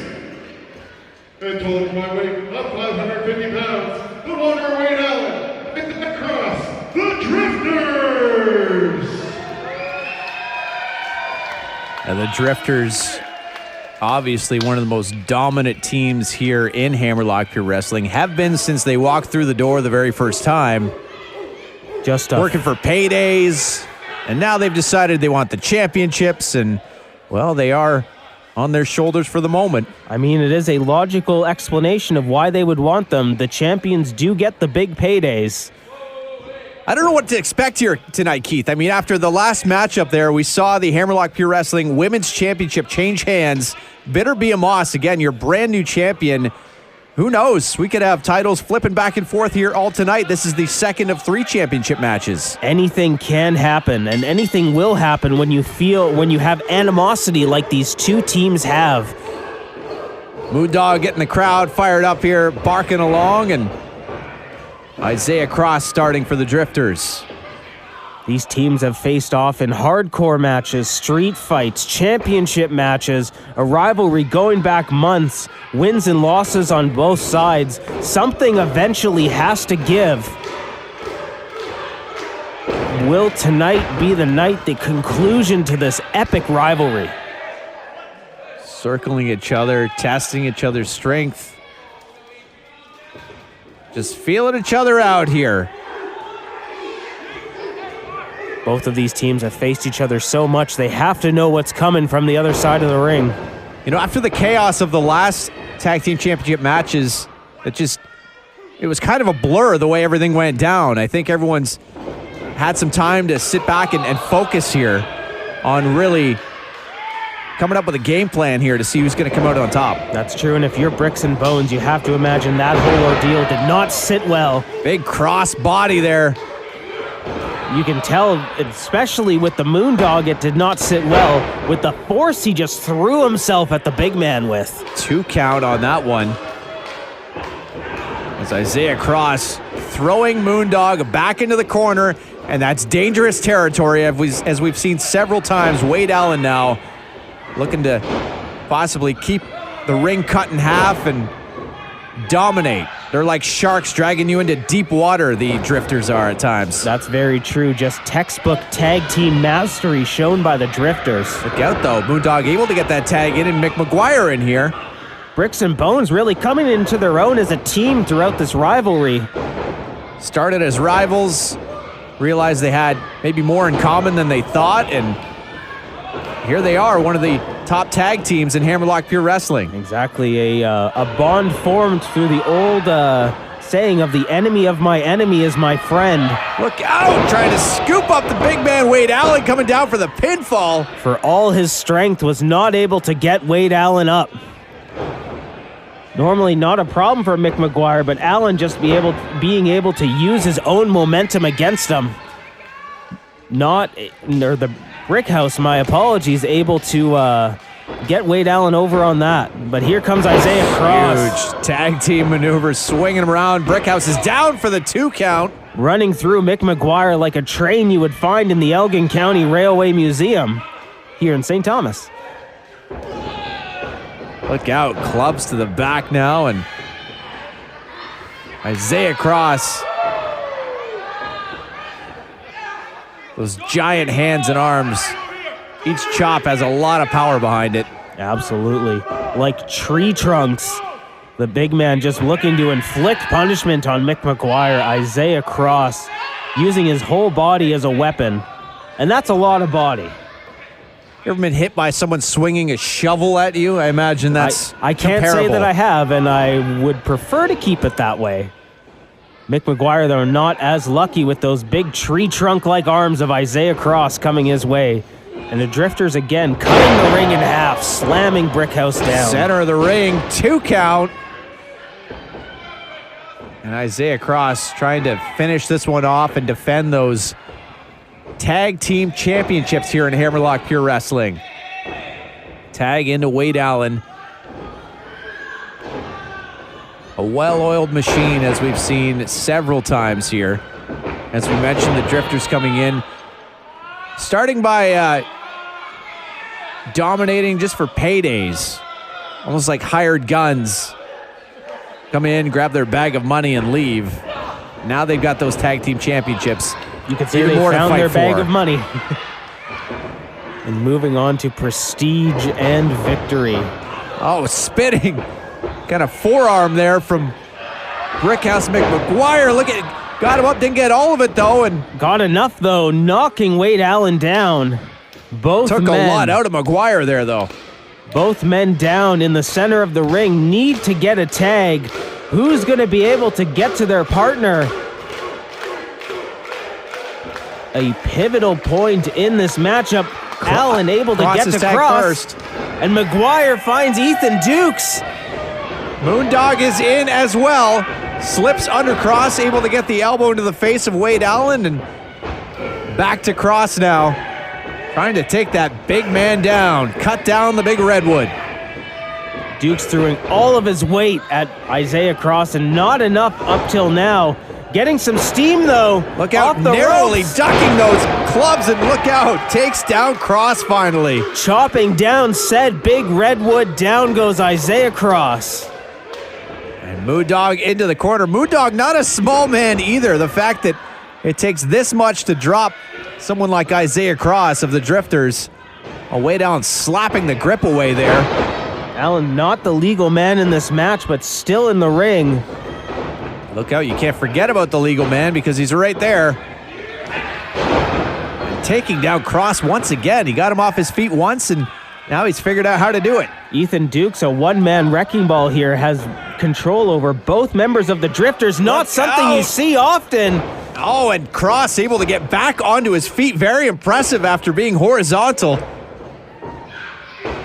Speaker 3: And total combined weight of 550 pounds, the Wonder Wade Allen, and the Cross, the Drifters.
Speaker 1: And the Drifters, obviously one of the most dominant teams here in Hammerlock Pure Wrestling, have been since they walked through the door the very first time.
Speaker 2: Just
Speaker 1: working for paydays, and now they've decided they want the championships, and, well, they are on their shoulders for the moment.
Speaker 2: I mean, it is a logical explanation of why they would want them. The champions do get the big paydays.
Speaker 1: I don't know what to expect here tonight, Keith. I mean, after the last matchup there, we saw the Hammerlock Pure Wrestling Women's Championship change hands. Bitter Bia Moss, again, your brand new champion. Who knows? We could have titles flipping back and forth here all tonight. This is the second of 3 championship matches.
Speaker 2: Anything can happen, and anything will happen when you have animosity like these two teams have.
Speaker 1: Moondog getting the crowd fired up here, barking along, and Isaiah Cross starting for the Drifters.
Speaker 2: These teams have faced off in hardcore matches, street fights, championship matches, a rivalry going back months, wins and losses on both sides. Something eventually has to give. Will tonight be the night, the conclusion to this epic rivalry?
Speaker 1: Circling each other, testing each other's strength. Just feeling each other out here.
Speaker 2: Both of these teams have faced each other so much, they have to know what's coming from the other side of the ring.
Speaker 1: You know, after the chaos of the last tag team championship matches, it was kind of a blur the way everything went down. I think everyone's had some time to sit back and focus here on really coming up with a game plan here to see who's going to come out on top.
Speaker 2: That's true, and if you're Bricks and Bones, you have to imagine that whole ordeal did not sit well.
Speaker 1: Big cross body there.
Speaker 2: You can tell, especially with the Moondog, it did not sit well. With the force he just threw himself at the big man with.
Speaker 1: 2 count on that one. As Isaiah Cross throwing Moondog back into the corner, and that's dangerous territory as we've seen several times. Wade Allen now looking to possibly keep the ring cut in half and dominate. They're like sharks dragging you into deep water, the Drifters are at times.
Speaker 2: That's very true. Just textbook tag team mastery shown by the Drifters.
Speaker 1: Look out, though. Moondog able to get that tag in, and Mick McGuire in here.
Speaker 2: Bricks and Bones really coming into their own as a team throughout this rivalry.
Speaker 1: Started as rivals, realized they had maybe more in common than they thought, and here they are, one of the top tag teams in Hammerlock Pure Wrestling.
Speaker 2: Exactly, a bond formed through the old saying of the enemy of my enemy is my friend.
Speaker 1: Look out, trying to scoop up the big man Wade Allen, coming down for the pinfall.
Speaker 2: For all his strength, was not able to get Wade Allen up. Normally not a problem for Mick McGuire, but Allen just being able to use his own momentum against him. The Brickhouse, my apologies, able to get Wade Allen over on that. But here comes Isaiah Cross.
Speaker 1: Huge tag team maneuver, swinging him around. Brickhouse is down for the 2 count.
Speaker 2: Running through Mick McGuire like a train you would find in the Elgin County Railway Museum here in St. Thomas.
Speaker 1: Look out, clubs to the back now, and Isaiah Cross. Those giant hands and arms. Each chop has a lot of power behind it.
Speaker 2: Absolutely. Like tree trunks. The big man just looking to inflict punishment on Mick McGuire. Isaiah Cross using his whole body as a weapon. And that's a lot of body.
Speaker 1: You ever been hit by someone swinging a shovel at you? I imagine that's
Speaker 2: I can't
Speaker 1: comparable.
Speaker 2: say that I have, and I would prefer to keep it that way. Mick McGuire, though, not as lucky with those big tree trunk-like arms of Isaiah Cross coming his way. And the Drifters again cutting the ring in half, slamming Brickhouse down.
Speaker 1: Center of the ring, 2 count. And Isaiah Cross trying to finish this one off and defend those tag team championships here in Hammerlock Pure Wrestling. Tag into Wade Allen. A well-oiled machine, as we've seen several times here. As we mentioned, the Drifters coming in, starting by dominating just for paydays. Almost like hired guns. Come in, grab their bag of money, and leave. Now they've got those tag team championships.
Speaker 2: You could say they found their bag of money. And moving on to prestige and victory.
Speaker 1: Oh, spitting. Got a forearm there from Brickhouse McGuire. Look at, got him up, didn't get all of it though, and
Speaker 2: got enough though, knocking Wade Allen down. Both
Speaker 1: took
Speaker 2: men,
Speaker 1: a lot out of McGuire there though.
Speaker 2: Both men down in the center of the ring, need to get a tag. Who's going to be able to get to their partner? A pivotal point in this matchup. Allen able to get to Cross. First. And McGuire finds Ethan Dukes.
Speaker 1: Moondog is in as well. Slips under Cross, able to get the elbow into the face of Wade Allen, and back to Cross now. Trying to take that big man down. Cut down the big redwood.
Speaker 2: Dukes throwing all of his weight at Isaiah Cross, and not enough up till now. Getting some steam though.
Speaker 1: Look out, narrowly ducking those clubs, and look out. Takes down Cross finally.
Speaker 2: Chopping down said big redwood. Down goes Isaiah Cross.
Speaker 1: And Moondog into the corner. Moondog not a small man either. The fact that it takes this much to drop someone like Isaiah Cross of the Drifters. Way down, slapping the grip away there.
Speaker 2: Allen not the legal man in this match, but still in the ring.
Speaker 1: Look out, you can't forget about the legal man because he's right there. And taking down Cross once again. He got him off his feet once, and now he's figured out how to do it.
Speaker 2: Ethan Dukes, a one-man wrecking ball here, has control over both members of the Drifters. Not something you see often.
Speaker 1: Oh, and Cross able to get back onto his feet. Very impressive after being horizontal.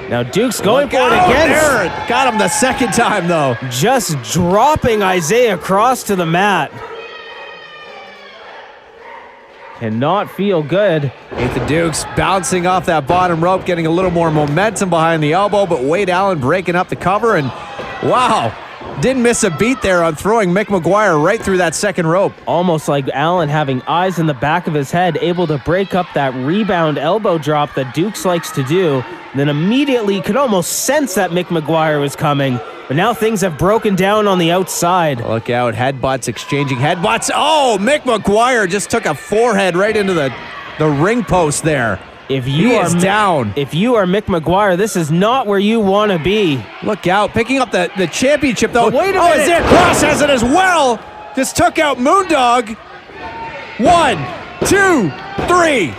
Speaker 2: Now Dukes going for it again.
Speaker 1: There. Got him the second time, though.
Speaker 2: Just dropping Isaiah Cross to the mat. Cannot feel good.
Speaker 1: Ethan Dukes bouncing off that bottom rope, getting a little more momentum behind the elbow, but Wade Allen breaking up the cover, and wow. Didn't miss a beat there on throwing Mick McGuire right through that second rope.
Speaker 2: Almost like Allen having eyes in the back of his head, able to break up that rebound elbow drop that Dukes likes to do. And then immediately could almost sense that Mick McGuire was coming. But now things have broken down on the outside.
Speaker 1: Look out, headbutts, exchanging headbutts. Oh, Mick McGuire just took a forehead right into the ring post there.
Speaker 2: If you are down. If you are Mick McGuire, this is not where you want to be.
Speaker 1: Look out, picking up the championship though.
Speaker 2: But wait a minute.
Speaker 1: Isaiah Cross has it as well. Just took out Moondog. 1, 2, 3.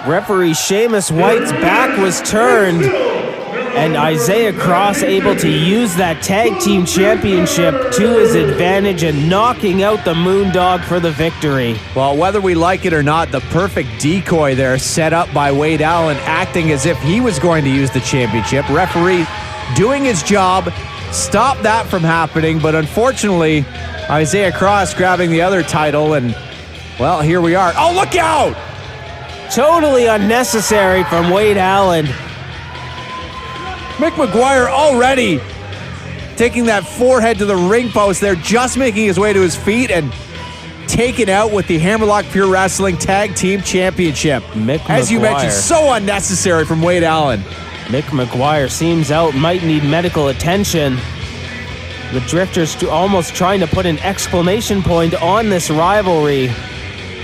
Speaker 2: Referee Seamus White's back was turned, and Isaiah Cross able to use that tag team championship to his advantage and knocking out the Moondog for the victory.
Speaker 1: Well, whether we like it or not, the perfect decoy there set up by Wade Allen, acting as if he was going to use the championship. Referee doing his job, stopped that from happening, but unfortunately, Isaiah Cross grabbing the other title, and well, here we are. Oh, look out!
Speaker 2: Totally unnecessary from Wade Allen.
Speaker 1: Mick McGuire already taking that forehead to the ring post there, just making his way to his feet and taken out with the Hammerlock Pure Wrestling Tag Team Championship. As you mentioned, so unnecessary from Wade Allen.
Speaker 2: Mick McGuire seems out, might need medical attention. The Drifters almost trying to put an exclamation point on this rivalry.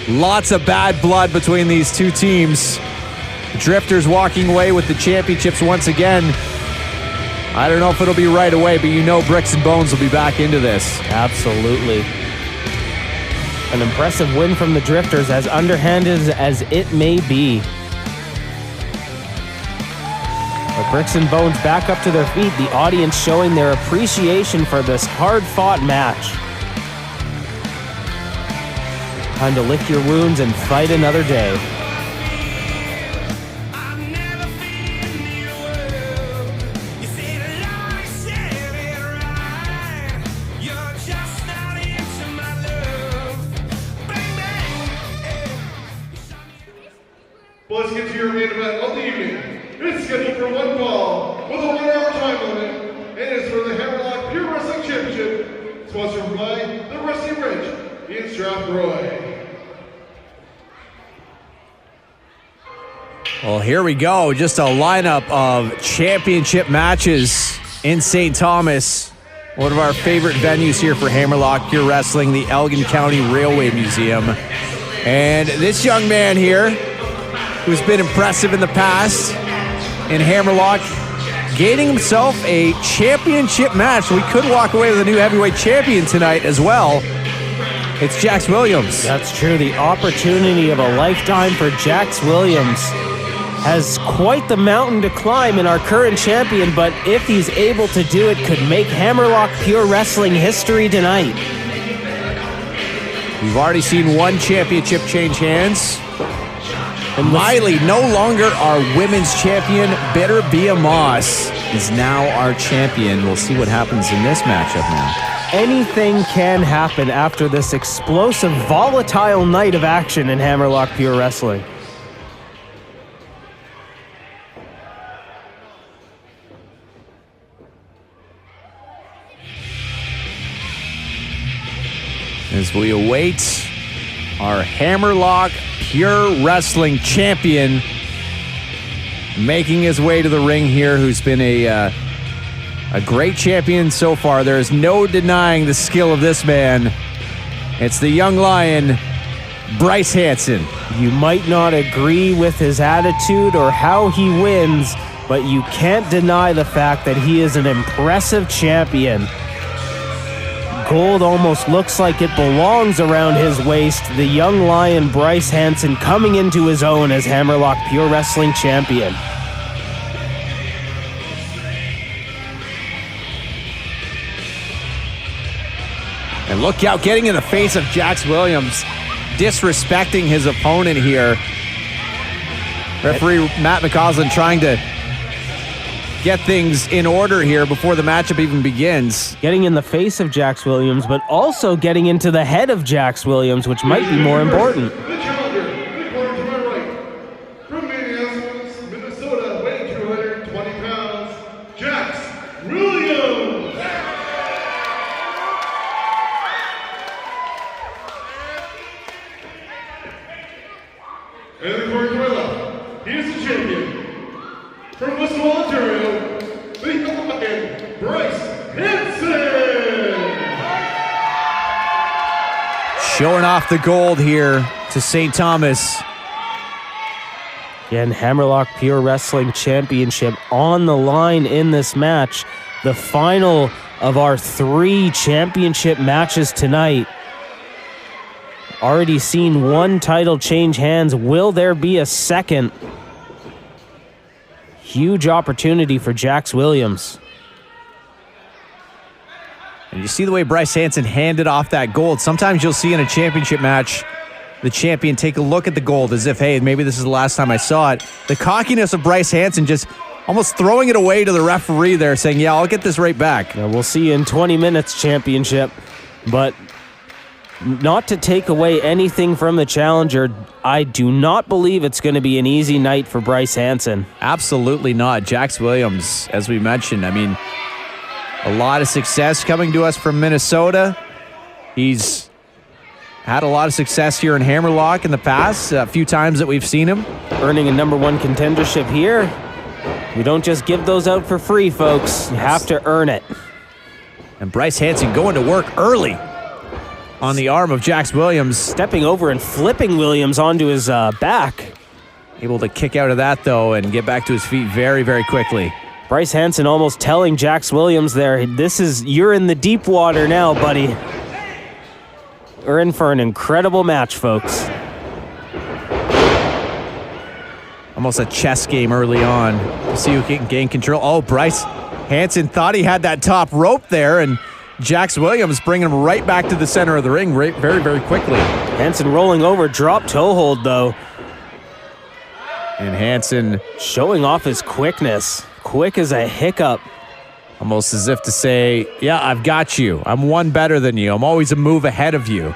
Speaker 1: Lots of bad blood between these two teams. The Drifters walking away with the championships once again. I don't know if it'll be right away, but you know Bricks and Bones will be back into this.
Speaker 2: Absolutely. An impressive win from the Drifters, as underhanded as it may be. But Bricks and Bones back up to their feet, the audience showing their appreciation for this hard-fought match. Time to lick your wounds and fight another day.
Speaker 3: Well, let's get to your main event of the evening. It's scheduled for one fall with a 1 hour time limit, and it's for the Hammerlock Pure Wrestling Championship, sponsored by the Wrestling Ridge in Strathroy.
Speaker 1: Well, here we go. Just a lineup of championship matches in St. Thomas. One of our favorite venues here for Hammerlock Pure Wrestling, the Elgin County Railway Museum. And this young man here, who's been impressive in the past in Hammerlock, gaining himself a championship match. We could walk away with a new heavyweight champion tonight as well. It's Jax Williams.
Speaker 2: That's true. The opportunity of a lifetime for Jax Williams has quite the mountain to climb in our current champion, but if he's able to do it, could make Hammerlock Pure Wrestling history tonight.
Speaker 1: We've already seen one championship change hands. And Miley, no longer our women's champion. Bitter Bia Moss is now our champion. We'll see what happens in this matchup now.
Speaker 2: Anything can happen after this explosive, volatile night of action in Hammerlock Pure Wrestling.
Speaker 1: As we await our Hammerlock Pure Wrestling champion making his way to the ring here, who's been a great champion so far. There is no denying the skill of this man. It's the young lion, Bryce Hanson.
Speaker 2: You might not agree with his attitude or how he wins, but you can't deny the fact that he is an impressive champion. Gold almost looks like it belongs around his waist. The young lion Bryce Hanson coming into his own as Hammerlock Pure Wrestling champion.
Speaker 1: And look out, getting in the face of Jax Williams, disrespecting his opponent here. Referee Matt McCausland trying to get things in order here before the matchup even begins.
Speaker 2: Getting in the face of Jax Williams, but also getting into the head of Jax Williams, which might be more important.
Speaker 3: The challenger, in the corner to my right, from Minneapolis, Minnesota, weighing 220 pounds, Jax Williams. And in the corner to my left, he is the champion. From Western Ontario, the young lion, Bryce Hanson.
Speaker 1: Showing off the gold here to St. Thomas.
Speaker 2: Again, Hammerlock Pure Wrestling Championship on the line in this match. The final of our 3 championship matches tonight. Already seen one title change hands. Will there be a second? Huge opportunity for Jax Williams.
Speaker 1: And you see the way Bryce Hanson handed off that gold. Sometimes you'll see in a championship match the champion take a look at the gold as if, hey, maybe this is the last time I saw it. The cockiness of Bryce Hanson just almost throwing it away to the referee there, saying, yeah, I'll get this right back.
Speaker 2: Now, we'll see you in 20 minutes championship, but not to take away anything from the challenger, I do not believe it's going to be an easy night for Bryce Hanson.
Speaker 1: Absolutely not. Jax Williams, as we mentioned, I mean, a lot of success coming to us from Minnesota. He's had a lot of success here in Hammerlock in the past, a few times that we've seen him.
Speaker 2: Earning a #1 contendership here. We don't just give those out for free, folks. You have to earn it.
Speaker 1: And Bryce Hansen going to work early on the arm of Jax Williams.
Speaker 2: Stepping over and flipping Williams onto his back.
Speaker 1: Able to kick out of that, though, and get back to his feet very, very quickly.
Speaker 2: Bryce Hansen almost telling Jax Williams there, you're in the deep water now, buddy. We're in for an incredible match, folks.
Speaker 1: Almost a chess game early on to see who can gain control. Oh, Bryce Hansen thought he had that top rope there, and Jax Williams bringing him right back to the center of the ring very, very quickly.
Speaker 2: Hansen rolling over, drop toe hold, though.
Speaker 1: And Hansen
Speaker 2: showing off his quickness. Quick as a hiccup.
Speaker 1: Almost as if to say, yeah, I've got you. I'm one better than you. I'm always a move ahead of you.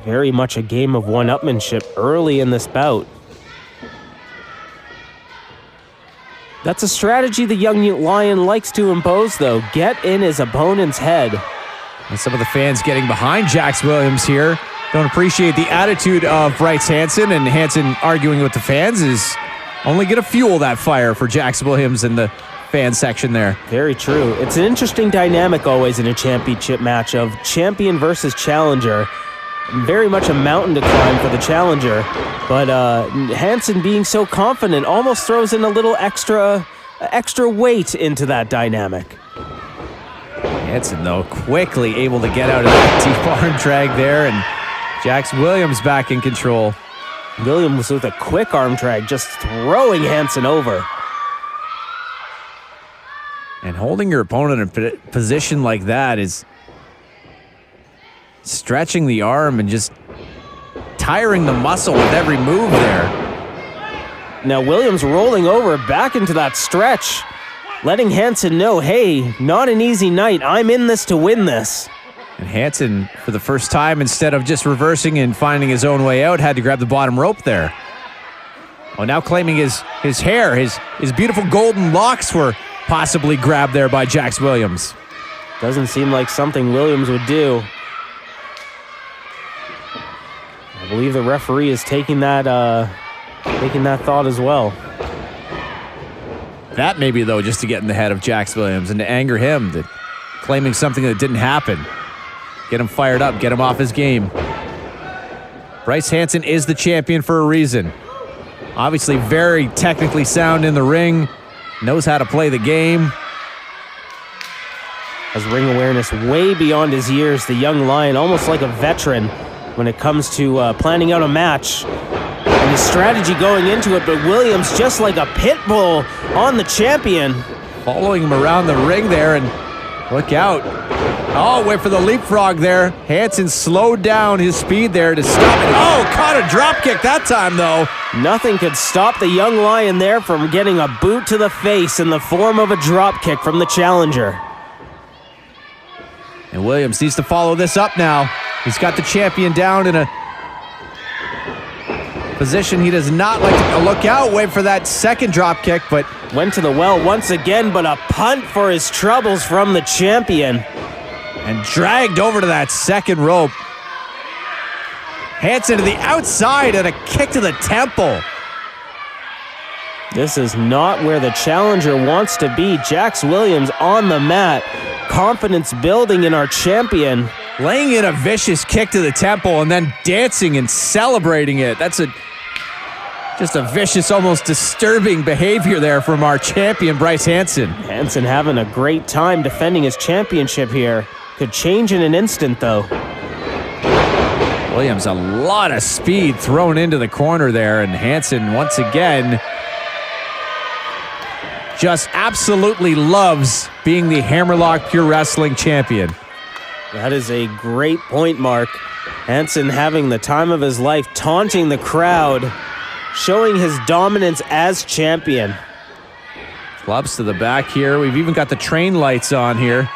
Speaker 2: Very much a game of one-upmanship early in this bout. That's a strategy the young Lion likes to impose, though. Get in his opponent's head.
Speaker 1: And some of the fans getting behind Jax Williams here don't appreciate the attitude of Bryce Hansen, and Hansen arguing with the fans is only going to fuel that fire for Jax Williams in the fan section there.
Speaker 2: Very true. It's an interesting dynamic always in a championship match of champion versus challenger. Very much a mountain to climb for the challenger, but Hansen being so confident almost throws in a little extra weight into that dynamic.
Speaker 1: Hansen, though, quickly able to get out of that deep arm drag there, and Jax Williams back in control.
Speaker 2: Williams with a quick arm drag, just throwing Hansen over.
Speaker 1: And holding your opponent in a position like that is stretching the arm and just tiring the muscle with every move there.
Speaker 2: Now Williams rolling over back into that stretch, letting Hansen know, hey, not an easy night. I'm in this to win this.
Speaker 1: And Hansen, for the first time, instead of just reversing and finding his own way out, had to grab the bottom rope there. Oh, now claiming his hair, his beautiful golden locks were possibly grabbed there by Jax Williams.
Speaker 2: Doesn't seem like something Williams would do. I believe the referee is taking that thought as well.
Speaker 1: That maybe, though, just to get in the head of Jax Williams and to anger him, that claiming something that didn't happen. Get him fired up, get him off his game. Bryce Hansen is the champion for a reason. Obviously very technically sound in the ring, knows how to play the game.
Speaker 2: Has ring awareness way beyond his years, the young Lion, almost like a veteran when it comes to planning out a match. And his strategy going into it, but Williams just like a pit bull on the champion.
Speaker 1: Following him around the ring there, and look out. Oh, wait for the leapfrog there. Hansen slowed down his speed there to stop it. Oh, caught a drop kick that time, though.
Speaker 2: Nothing could stop the young Lion there from getting a boot to the face in the form of a drop kick from the challenger.
Speaker 1: And Williams needs to follow this up now. He's got the champion down in a position he does not like to look out. Wait for that second drop kick, but
Speaker 2: went to the well once again, but a punt for his troubles from the champion.
Speaker 1: And dragged over to that second rope. Hansen to the outside and a kick to the temple.
Speaker 2: This is not where the challenger wants to be. Jax Williams on the mat. Confidence building in our champion.
Speaker 1: Laying in a vicious kick to the temple and then dancing and celebrating it. That's just a vicious, almost disturbing behavior there from our champion, Bryce Hansen.
Speaker 2: Hansen having a great time defending his championship here. Could change in an instant, though.
Speaker 1: Williams, a lot of speed thrown into the corner there, and Hansen, once again, just absolutely loves being the Hammerlock Pure Wrestling champion.
Speaker 2: That is a great point, Mark. Hansen having the time of his life, taunting the crowd, showing his dominance as champion.
Speaker 1: Clubs to the back here. We've even got the train lights on here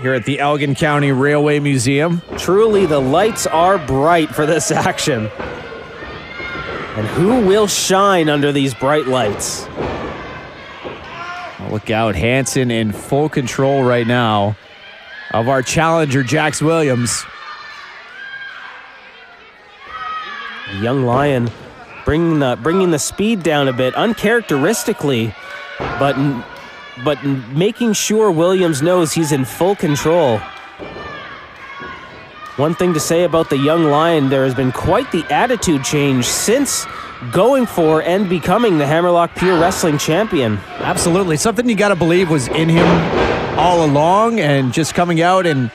Speaker 1: at the Elgin County Railway Museum.
Speaker 2: Truly, the lights are bright for this action. And who will shine under these bright lights?
Speaker 1: Well, look out, Hansen in full control right now of our challenger, Jax Williams.
Speaker 2: Young Lion bringing the speed down a bit, uncharacteristically, but but making sure Williams knows he's in full control. One thing to say about the young Lion, there has been quite the attitude change since going for and becoming the Hammerlock Pure Wrestling Champion.
Speaker 1: Absolutely. Something you got to believe was in him all along, and just coming out and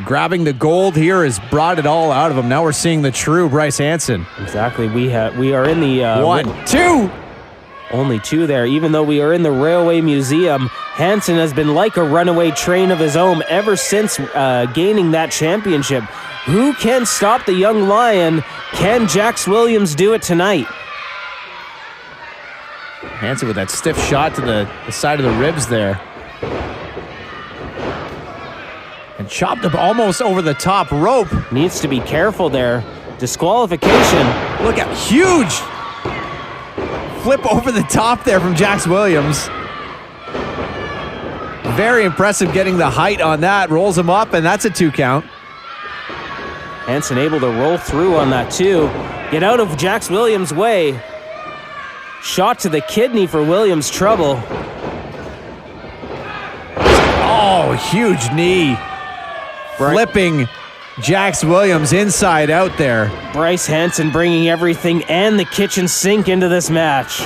Speaker 1: grabbing the gold here has brought it all out of him. Now we're seeing the true Bryce Hansen.
Speaker 2: Exactly. We are in the
Speaker 1: 1, 2.
Speaker 2: Only 2 there. Even though we are in the Railway Museum, Hansen has been like a runaway train of his own ever since gaining that championship. Who can stop the young Lion? Can Jax Williams do it tonight?
Speaker 1: Hansen with that stiff shot to the side of the ribs there. And chopped up almost over the top rope.
Speaker 2: Needs to be careful there. Disqualification.
Speaker 1: Look at huge flip over the top there from Jax Williams. Very impressive getting the height on that. Rolls him up, and that's a 2 count.
Speaker 2: Hansen able to roll through on that too. Get out of Jax Williams' way. Shot to the kidney for Williams' trouble.
Speaker 1: Oh, huge knee. Flipping Jax Williams inside out there.
Speaker 2: Bryce Hansen bringing everything and the kitchen sink into this match.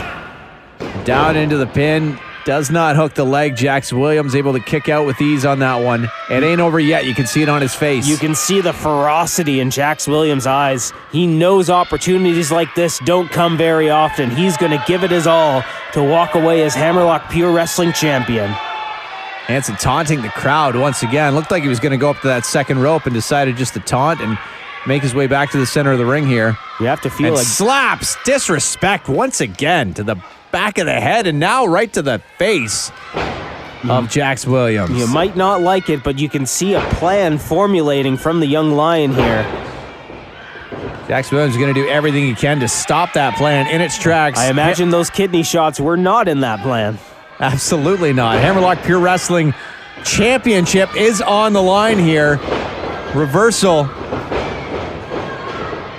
Speaker 1: Down into the pin. Does not hook the leg. Jax Williams able to kick out with ease on that one. It ain't over yet. You can see it on his face.
Speaker 2: You can see the ferocity in Jax Williams' eyes. He knows opportunities like this don't come very often. He's going to give it his all to walk away as Hammerlock Pure Wrestling Champion.
Speaker 1: Hansen taunting the crowd once again. Looked like he was going to go up to that second rope and decided just to taunt and make his way back to the center of the ring here.
Speaker 2: You have to feel
Speaker 1: and
Speaker 2: like
Speaker 1: slaps, disrespect once again to the back of the head and now right to the face of Jax Williams.
Speaker 2: You might not like it, but you can see a plan formulating from the young Lion here.
Speaker 1: Jax Williams is going to do everything he can to stop that plan in its tracks.
Speaker 2: I imagine those kidney shots were not in that plan.
Speaker 1: Absolutely not. Hammerlock Pure Wrestling Championship is on the line here. Reversal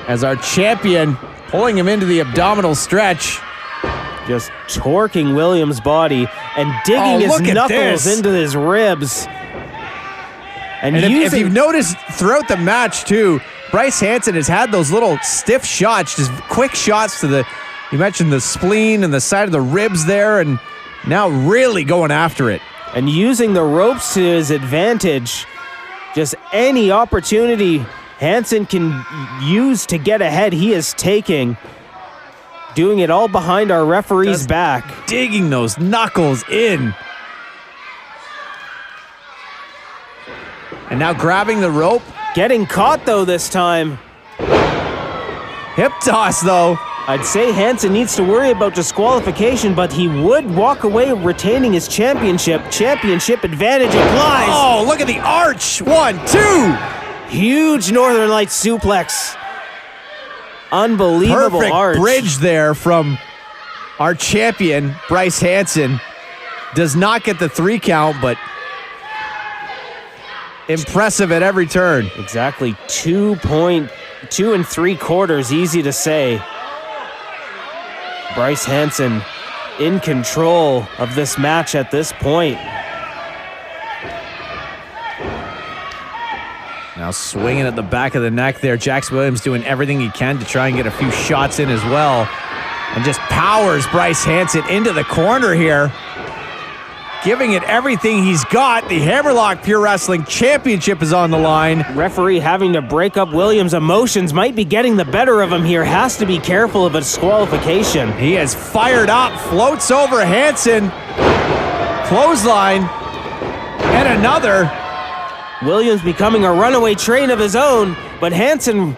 Speaker 1: as our champion pulling him into the abdominal stretch.
Speaker 2: Just torquing Williams' body and digging his knuckles into his ribs. And
Speaker 1: if you've noticed throughout the match too, Bryce Hansen has had those little stiff shots, just quick shots to the, you mentioned the spleen and the side of the ribs there, and now really going after it.
Speaker 2: And using the ropes to his advantage. Just any opportunity Hansen can use to get ahead, he is taking. Doing it all behind our referee's back.
Speaker 1: Digging those knuckles in. And now grabbing the rope.
Speaker 2: Getting caught though this time.
Speaker 1: Hip toss though.
Speaker 2: I'd say Hansen needs to worry about disqualification, but he would walk away retaining his championship. Championship advantage applies.
Speaker 1: Oh, look at the arch. 1, 2.
Speaker 2: Huge Northern Lights suplex. Unbelievable
Speaker 1: Perfect
Speaker 2: arch.
Speaker 1: Bridge there from our champion, Bryce Hansen. Does not get the 3 count, but impressive at every turn.
Speaker 2: Exactly. 2 3/4, easy to say. Bryce Hansen in control of this match at this point.
Speaker 1: Now swinging at the back of the neck there. Jax Williams doing everything he can to try and get a few shots in as well. And just powers Bryce Hansen into the corner here. Giving it everything he's got. The Hammerlock Pure Wrestling Championship is on the line.
Speaker 2: Referee having to break up Williams' emotions might be getting the better of him here. Has to be careful of a disqualification.
Speaker 1: He is fired up. Floats over Hansen. Clothesline. And another.
Speaker 2: Williams becoming a runaway train of his own, but Hansen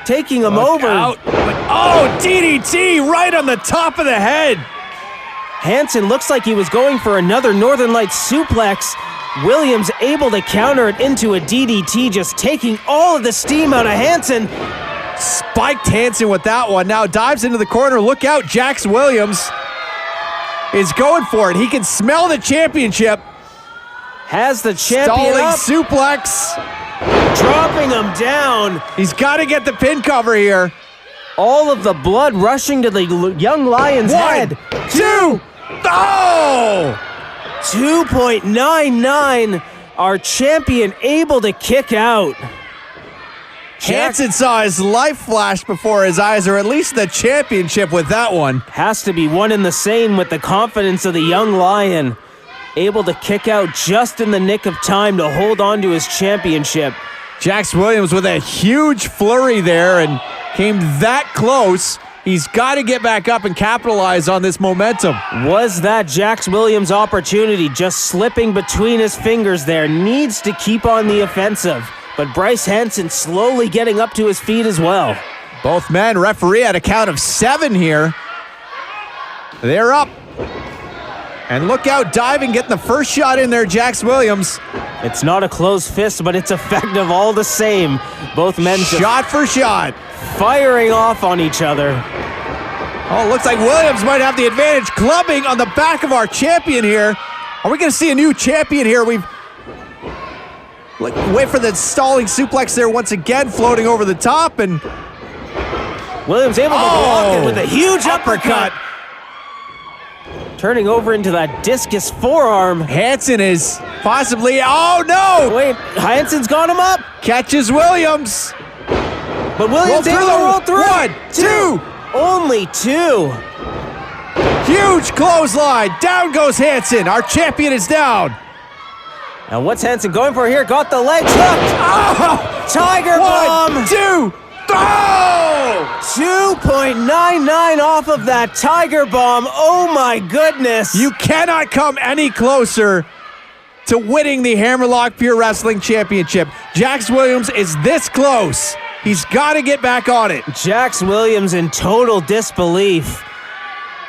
Speaker 2: taking him over.
Speaker 1: DDT right on the top of the head.
Speaker 2: Hansen looks like he was going for another Northern Lights suplex. Williams able to counter it into a DDT, just taking all of the steam out of Hansen.
Speaker 1: Spiked Hansen with that one. Now dives into the corner. Look out, Jax Williams is going for it. He can smell the championship.
Speaker 2: Has the champion
Speaker 1: Stalling
Speaker 2: up.
Speaker 1: suplex.
Speaker 2: Dropping him down.
Speaker 1: He's got to get the pin cover here.
Speaker 2: All of the blood rushing to the young Lion's head.
Speaker 1: 1, 2. Oh!
Speaker 2: 2.99. Our champion able to kick out.
Speaker 1: Hansen saw his life flash before his eyes, or at least the championship with that one.
Speaker 2: Has to be one and the same with the confidence of the young lion. Able to kick out just in the nick of time to hold on to his championship.
Speaker 1: Jax Williams with a huge flurry there and came that close. He's got to get back up and capitalize on this momentum.
Speaker 2: Was that Jax Williams' opportunity just slipping between his fingers there? Needs to keep on the offensive. But Bryce Hansen slowly getting up to his feet as well.
Speaker 1: Both men, referee at a count of 7 here. They're up. And look out, diving, getting the first shot in there, Jax Williams.
Speaker 2: It's not a closed fist, but it's effective all the same. Both men
Speaker 1: shot for shot.
Speaker 2: Firing off on each other.
Speaker 1: Oh, looks like Williams might have the advantage, clubbing on the back of our champion here. Are we going to see a new champion here? Wait for the stalling suplex there once again, floating over the top, and
Speaker 2: Williams able to block it with a huge uppercut. Turning over into that discus forearm.
Speaker 1: Hansen is possibly, oh no!
Speaker 2: Wait, Hansen's got him up.
Speaker 1: Catches Williams.
Speaker 2: But Williams able to roll through.
Speaker 1: 1, 2.
Speaker 2: Only 2.
Speaker 1: Huge clothesline. Down goes Hansen. Our champion is down.
Speaker 2: Now what's Hansen going for here? Got the legs hooked.
Speaker 1: Oh!
Speaker 2: Tiger bomb.
Speaker 1: 1, 2, oh!
Speaker 2: 2.99 off of that Tiger bomb. Oh my goodness.
Speaker 1: You cannot come any closer to winning the Hammerlock Pure Wrestling Championship. Jax Williams is this close. He's got to get back on it.
Speaker 2: Jax Williams in total disbelief.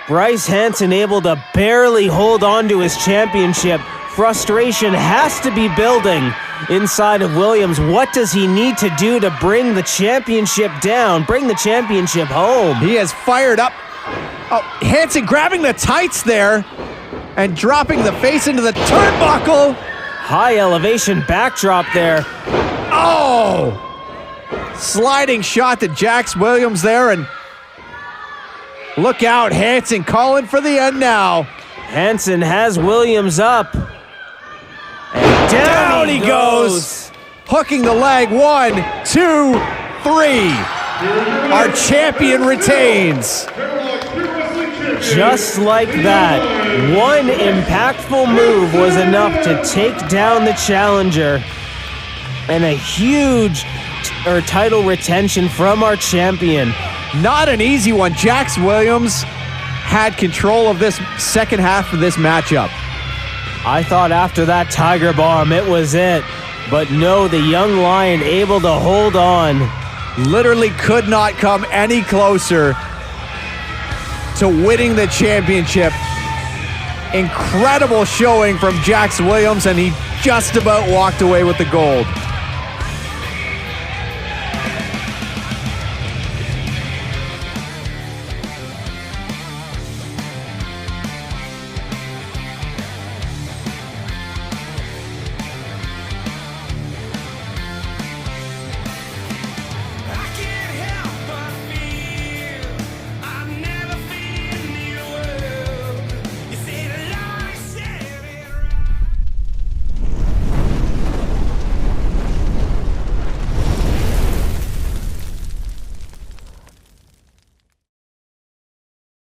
Speaker 2: Bryce Hansen able to barely hold on to his championship. Frustration has to be building inside of Williams. What does he need to do to bring the championship down, bring the championship home?
Speaker 1: He has fired up. Oh, Hansen grabbing the tights there and dropping the face into the turnbuckle.
Speaker 2: High elevation backdrop there.
Speaker 1: Oh! Sliding shot to Jax Williams there, and look out, Hansen calling for the end now.
Speaker 2: Hansen has Williams up. And down he goes.
Speaker 1: Hooking the leg. 1, 2, 3. Our champion retains.
Speaker 2: Just like that, one impactful move was enough to take down the challenger. And a huge title retention from our champion.
Speaker 1: Not an easy one. Jax Williams had control of this second half of this matchup.
Speaker 2: I thought after that Tiger Bomb, it was it. But no, the young lion able to hold on.
Speaker 1: Literally could not come any closer to winning the championship. Incredible showing from Jax Williams, and he just about walked away with the gold.